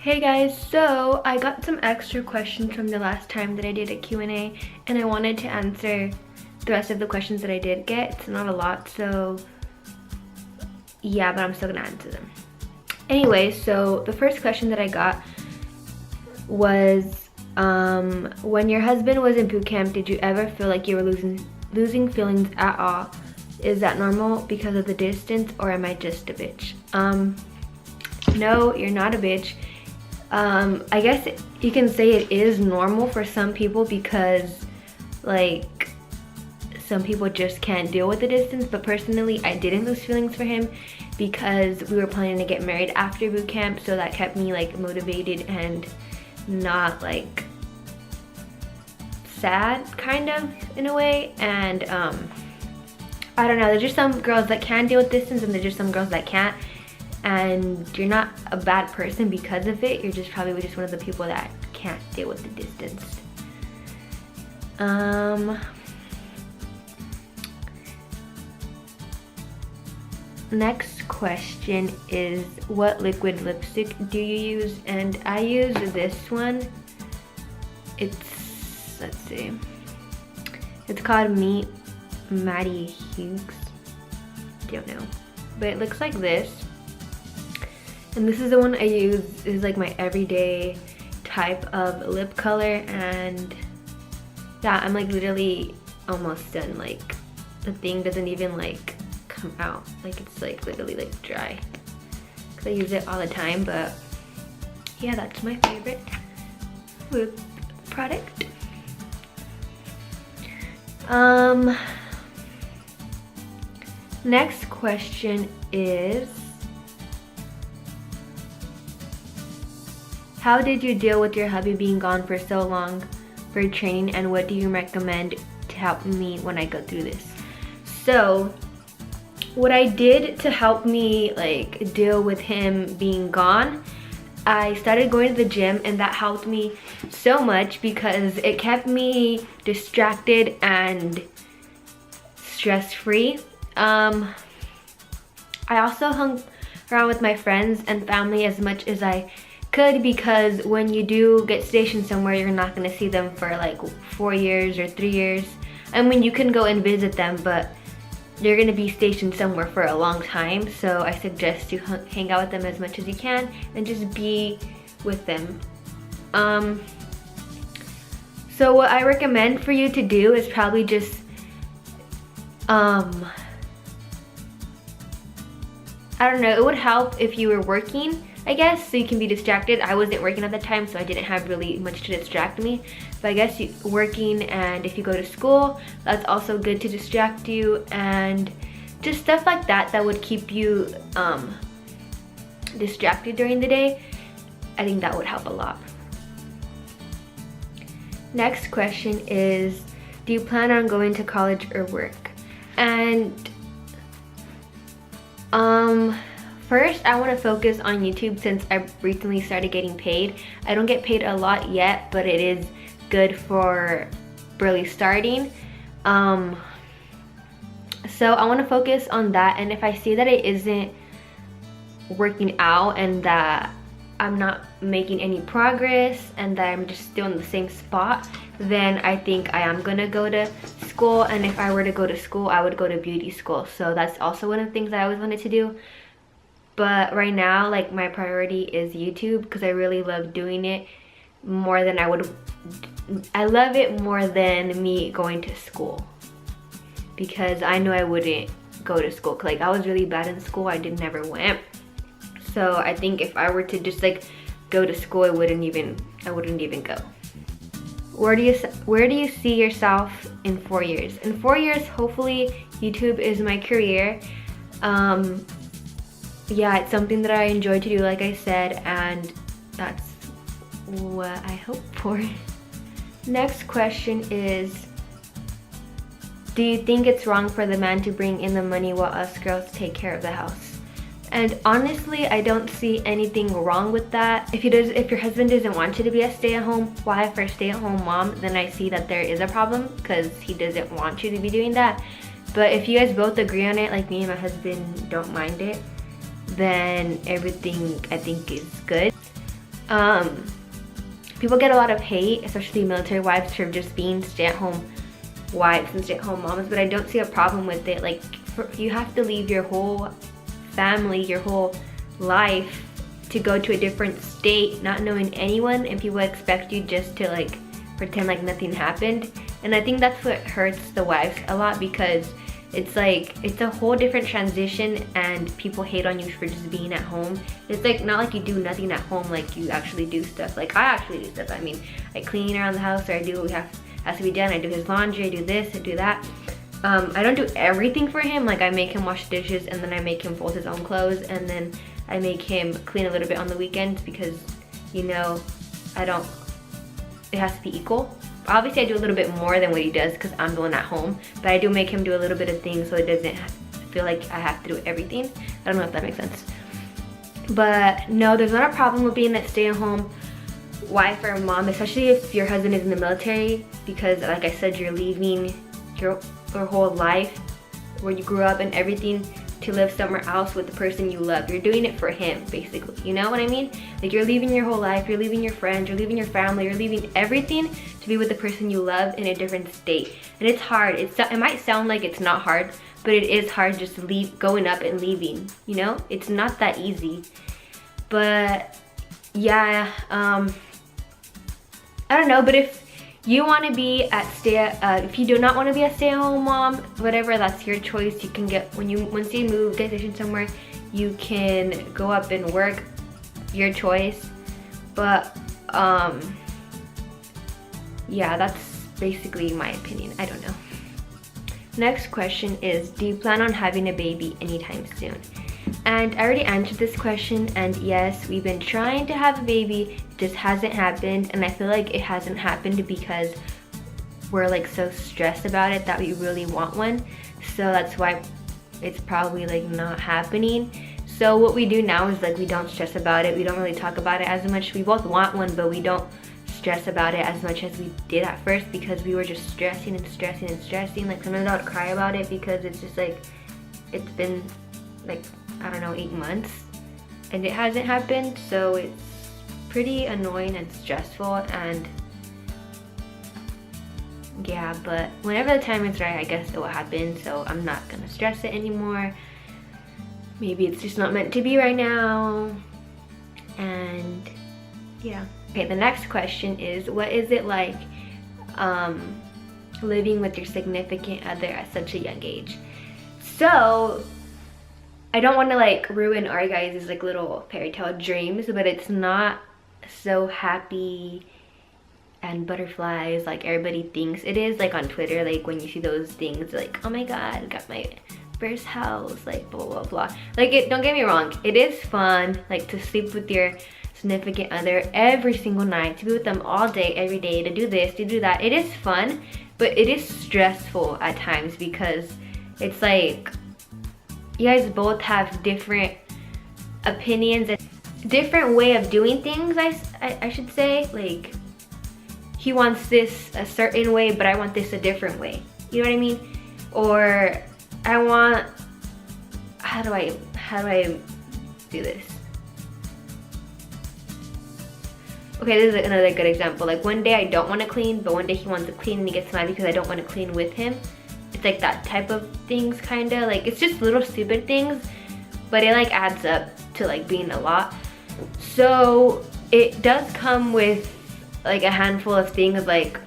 Hey guys, so I got some extra questions from the last time that I did a Q&A and I wanted to answer the rest of the questions that I did get. It's not a lot, so yeah, but I'm still gonna answer them. Anyway, so the first question that I got was, when your husband was in boot camp, did you ever feel like you were losing feelings at all? Is that normal because of the distance, or am I just a bitch? No, you're not a bitch. I guess you can say it is normal for some people because like some people just can't deal with the distance, but personally I didn't lose feelings for him because we were planning to get married after boot camp, so that kept me like motivated and not like sad, kind of, in a way. And I don't know, there's just some girls that can deal with distance and there's just some girls that can't. And you're not a bad person because of it. You're just probably just one of the people that can't deal with the distance. Next question is, what liquid lipstick do you use? And I use this one. It's, let's see, it's called Meet Maddie Hughes. Don't know, but it looks like this. And this is the one I use. Is like my everyday type of lip color, and yeah, I'm like literally almost done. Like the thing doesn't even like come out. Like it's like literally like dry. Cause I use it all the time, but yeah, that's my favorite lip product. Next question is, how did you deal with your hubby being gone for so long for training, and what do you recommend to help me when I go through this? So what I did to help me like deal with him being gone, I started going to the gym, and that helped me so much because it kept me distracted and stress-free. I also hung around with my friends and family as much as I could, because when you do get stationed somewhere, you're not going to see them for like 4 years or 3 years. I mean, you can go and visit them, but you're going to be stationed somewhere for a long time, so I suggest you hang out with them as much as you can and just be with them. So what I recommend for you to do is probably just I don't know, it would help if you were working, I guess, so you can be distracted. I wasn't working at the time, so I didn't have really much to distract me. But I guess working, and if you go to school, that's also good to distract you, and just stuff like that that would keep you distracted during the day. I think that would help a lot. Next question is, do you plan on going to college or work? And first, I want to focus on YouTube since I recently started getting paid. I don't get paid a lot yet, but it is good for really starting. So I want to focus on that, and if I see that it isn't working out and that I'm not making any progress and that I'm just still in the same spot, then I think I am gonna go to school. And if I were to go to school, I would go to beauty school. So that's also one of the things that I always wanted to do. But right now, like, my priority is YouTube because I really love doing it more than I love it more than me going to school, because I knew I wouldn't go to school. Like, I was really bad in school. I never went. So I think if I were to just like go to school, I wouldn't even go. Where do you see yourself in 4 years? In 4 years, hopefully YouTube is my career. Yeah, it's something that I enjoy to do, like I said, and that's what I hope for. Next question is, do you think it's wrong for the man to bring in the money while us girls take care of the house? And honestly, I don't see anything wrong with that. If your husband doesn't want you to be a stay-at-home wife or stay-at-home mom, then I see that there is a problem because he doesn't want you to be doing that. But if you guys both agree on it, like me and my husband don't mind it, then everything I think is good. People get a lot of hate, especially military wives, for just being stay-at-home wives and stay-at-home moms, but I don't see a problem with it. Like, you have to leave your whole family, your whole life to go to a different state, not knowing anyone, and people expect you just to like pretend like nothing happened. And I think that's what hurts the wives a lot, because it's like, it's a whole different transition and people hate on you for just being at home. It's like, not like you do nothing at home, like you actually do stuff. Like I actually do stuff. I mean, I clean around the house, or I do what has to be done. I do his laundry, I do this, I do that. I don't do everything for him. Like I make him wash dishes, and then I make him fold his own clothes, and then I make him clean a little bit on the weekends, because, you know, it has to be equal. Obviously I do a little bit more than what he does because I'm the one at home, but I do make him do a little bit of things so it doesn't feel like I have to do everything. I don't know if that makes sense. But no, there's not a problem with being a stay-at-home wife or mom, especially if your husband is in the military, because like I said, you're leaving your whole life where you grew up and everything to live somewhere else with the person you love. You're doing it for him, basically. You know what I mean? Like, you're leaving your whole life, you're leaving your friends, you're leaving your family, you're leaving everything to be with the person you love in a different state. And it's hard. It might sound like it's not hard, but it is hard just going up and leaving, you know? It's not that easy. But yeah, I don't know, but if you want to be if you do not want to be a stay-at-home mom, whatever, that's your choice. You can get, once you move, get stationed somewhere, you can go up and work, your choice. But yeah, that's basically my opinion. I don't know. Next question is, do you plan on having a baby anytime soon? And I already answered this question, and yes, we've been trying to have a baby, it just hasn't happened. And I feel like it hasn't happened because we're like so stressed about it that we really want one. So that's why it's probably like not happening. So what we do now is like, we don't stress about it, we don't really talk about it as much. We both want one, but we don't stress about it as much as we did at first, because we were just stressing and stressing and stressing. Like sometimes I would cry about it because it's just like, it's been like, I don't know, 8 months and it hasn't happened. So it's pretty annoying and stressful, and yeah, but whenever the time is right, I guess it will happen. So I'm not gonna stress it anymore. Maybe it's just not meant to be right now. And yeah. Okay, the next question is, what is it like living with your significant other at such a young age? So I don't want to like ruin our guys' like little fairy tale dreams, but it's not so happy and butterflies like everybody thinks it is. Like on Twitter, like when you see those things like, oh my god, I got my first house, like blah blah blah. Like, don't get me wrong, it is fun like to sleep with your significant other every single night, to be with them all day, every day, to do this, to do that. It is fun, but it is stressful at times, because it's like you guys both have different opinions and different way of doing things. I should say, like, he wants this a certain way, but I want this a different way. You know what I mean? Or I want, how do I do this? Okay, this is another good example. Like, one day I don't want to clean, but one day he wants to clean and he gets mad because I don't want to clean with him. It's like that type of things, kind of. Like, it's just little stupid things, but it like adds up to like being a lot. So it does come with like a handful of things. Like,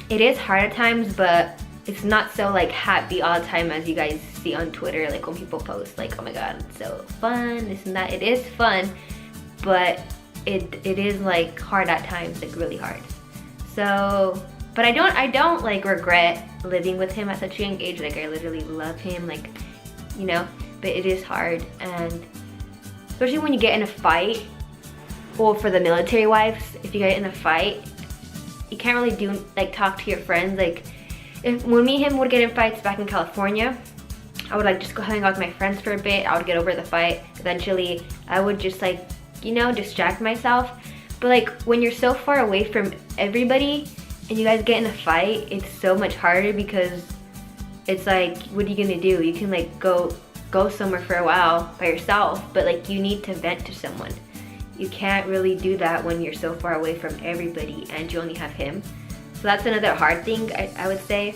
it is hard at times, but it's not so like happy all the time as you guys see on Twitter, like when people post like, oh my god, it's so fun, this and that. It is fun, but it is like hard at times, like really hard. So, but I don't like regret living with him at such a young age. Like, I literally love him, like, you know, but it is hard. And especially when you get in a fight, well, for the military wives, if you get in a fight, you can't really like talk to your friends. Like, when me and him would get in fights back in California, I would like just go hang out with my friends for a bit. I would get over the fight. Eventually, I would just like, you know, distract myself. But like, when you're so far away from everybody and you guys get in a fight, it's so much harder, because it's like, what are you gonna do? You can like go somewhere for a while by yourself, but like you need to vent to someone. you can't really do that when you're so far away from everybody and you only have him. So that's another hard thing, I would say.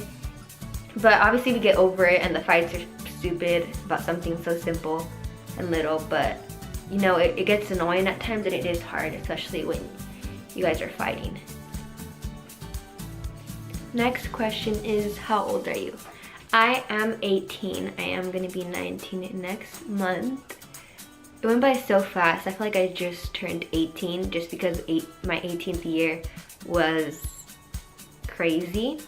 But obviously we get over it, and the fights are stupid about something so simple and little, but you know, it gets annoying at times, and it is hard, especially when you guys are fighting. Next question is, how old are you? I am 18. I am gonna be 19 next month. It went by so fast. I feel like I just turned 18 just because my 18th year was crazy.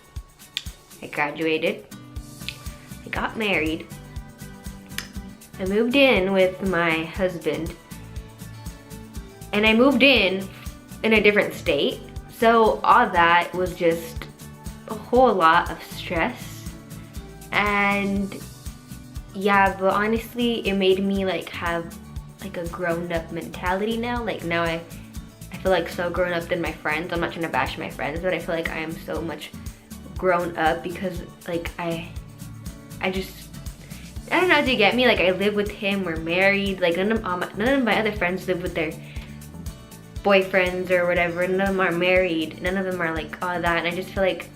I graduated, I got married, I moved in with my husband, and I moved in a different state. So all that was just a whole lot of stress. And yeah, but honestly, it made me like have like a grown-up mentality now. Like now I feel like so grown up than my friends. I'm not trying to bash my friends, but I feel like I am so much grown up because like I don't know, do you get me? Like I live with him, we're married, like none of my other friends live with their boyfriends or whatever. None of them are married, none of them are like all that, and I just feel like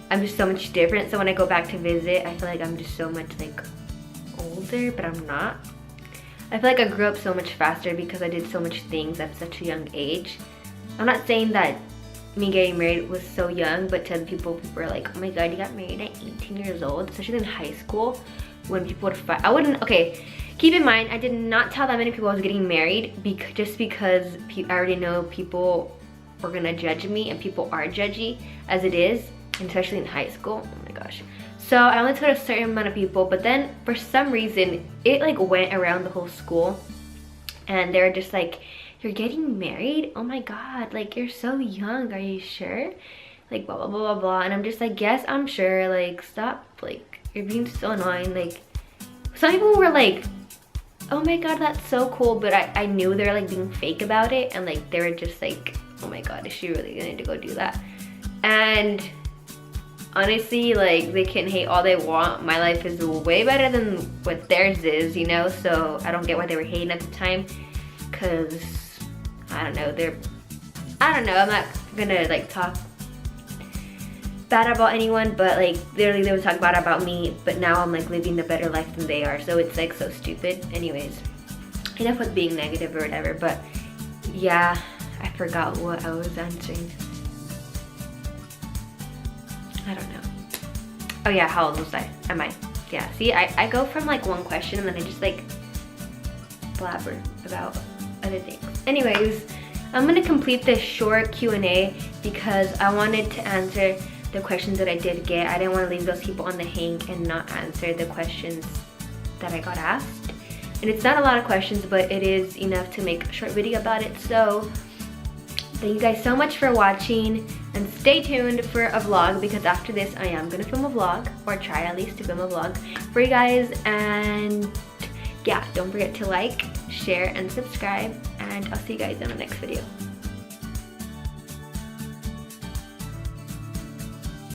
I'm just so much different. So when I go back to visit, I feel like I'm just so much like older, but I'm not. I feel like I grew up so much faster because I did so much things at such a young age. I'm not saying that me getting married was so young, but to other people were like, oh my god, you got married at 18 years old, especially in high school when people would fight. I wouldn't, okay, keep in mind, I did not tell that many people I was getting married just because I already know people were gonna judge me, and people are judgy as it is, and especially in high school. Oh my gosh. So I only told a certain amount of people, but then for some reason it like went around the whole school, and they were just like, you're getting married? Oh my god, like you're so young, are you sure? Like blah blah blah blah blah. And I'm just like, yes, I'm sure. Like stop, like you're being so annoying. Like some people were like, oh my god, that's so cool, but I knew they were like being fake about it, and like they were just like, oh my god, is she really gonna go do that? And honestly, like they can hate all they want. My life is way better than what theirs is, you know? So I don't get why they were hating at the time, because I don't know, I'm not gonna like talk bad about anyone, but like literally they would talk bad about me, but now I'm like living a better life than they are, so it's like so stupid. Anyways, enough with being negative or whatever. But yeah, I forgot what I was answering. I don't know. Oh yeah, how old was I? Am I? Yeah, see, I go from like one question and then I just like blabber about other things. Anyways, I'm gonna complete this short Q&A because I wanted to answer the questions that I did get. I didn't want to leave those people on the hang and not answer the questions that I got asked. And it's not a lot of questions, but it is enough to make a short video about it. So thank you guys so much for watching, and stay tuned for a vlog, because after this I am gonna film a vlog, or try at least to film a vlog for you guys. And yeah, don't forget to like, share, and subscribe, and I'll see you guys in the next video.